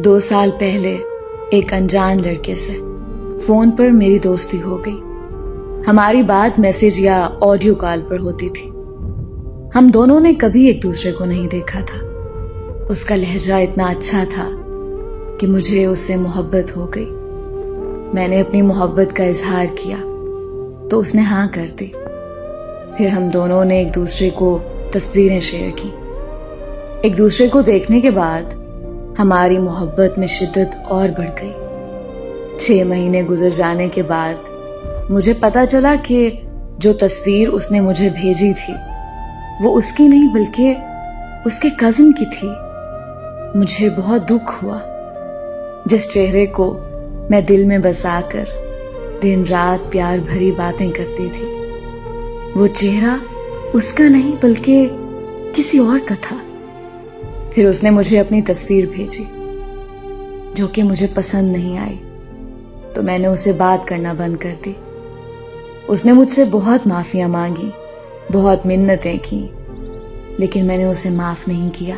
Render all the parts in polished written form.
2 साल पहले एक अनजान लड़के से फोन पर मेरी दोस्ती हो गई। हमारी बात मैसेज या ऑडियो कॉल पर होती थी। हम दोनों ने कभी एक दूसरे को नहीं देखा था। उसका लहजा इतना अच्छा था कि मुझे उससे मोहब्बत हो गई। मैंने अपनी मोहब्बत का इजहार किया तो उसने हाँ कर दी। फिर हम दोनों ने एक दूसरे को तस्वीरें शेयर की। एक दूसरे को देखने के बाद हमारी मोहब्बत में शिद्दत और बढ़ गई। 6 महीने गुजर जाने के बाद मुझे पता चला कि जो तस्वीर उसने मुझे भेजी थी वो उसकी नहीं बल्कि उसके कजिन की थी। मुझे बहुत दुख हुआ। जिस चेहरे को मैं दिल में बसाकर दिन रात प्यार भरी बातें करती थी, वो चेहरा उसका नहीं बल्कि किसी और का था। फिर उसने मुझे अपनी तस्वीर भेजी जो कि मुझे पसंद नहीं आई, तो मैंने उससे बात करना बंद कर दी। उसने मुझसे बहुत माफियां मांगी, बहुत मिन्नतें की, लेकिन मैंने उसे माफ नहीं किया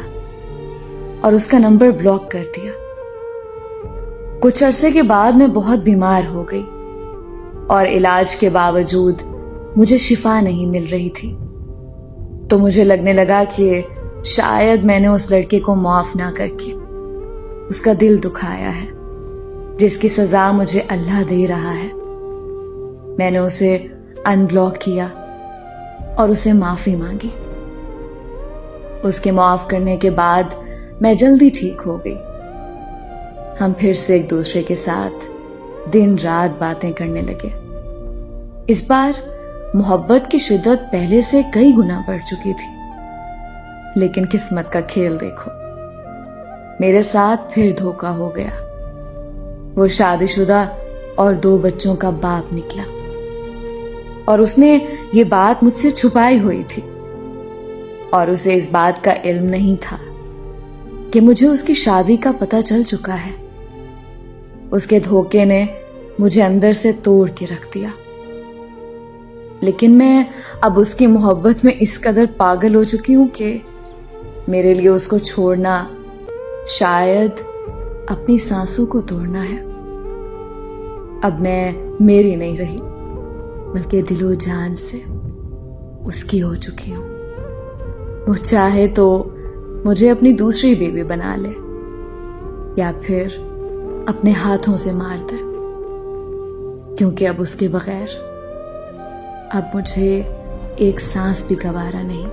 और उसका नंबर ब्लॉक कर दिया। कुछ अरसे के बाद मैं बहुत बीमार हो गई और इलाज के बावजूद मुझे शिफा नहीं मिल रही थी। तो मुझे लगने लगा कि शायद मैंने उस लड़के को माफ ना करके उसका दिल दुखाया है, जिसकी सजा मुझे अल्लाह दे रहा है। मैंने उसे अनब्लॉक किया और उसे माफी मांगी। उसके माफ करने के बाद मैं जल्दी ठीक हो गई। हम फिर से एक दूसरे के साथ दिन रात बातें करने लगे। इस बार मोहब्बत की शिद्दत पहले से कई गुना बढ़ चुकी थी। लेकिन किस्मत का खेल देखो, मेरे साथ फिर धोखा हो गया। वो शादीशुदा और 2 बच्चों का बाप निकला और उसने ये बात मुझसे छुपाई हुई थी और उसे इस बात का इल्म नहीं था कि मुझे उसकी शादी का पता चल चुका है। उसके धोखे ने मुझे अंदर से तोड़ के रख दिया। लेकिन मैं अब उसकी मोहब्बत में इस कदर पागल हो चुकी हूं कि मेरे लिए उसको छोड़ना शायद अपनी सांसों को तोड़ना है। अब मैं मेरी नहीं रही बल्कि दिलो जान से उसकी हो चुकी हूं। वो चाहे तो मुझे अपनी दूसरी बीवी बना ले या फिर अपने हाथों से मार दे, क्योंकि अब उसके बगैर अब मुझे एक सांस भी गवारा नहीं।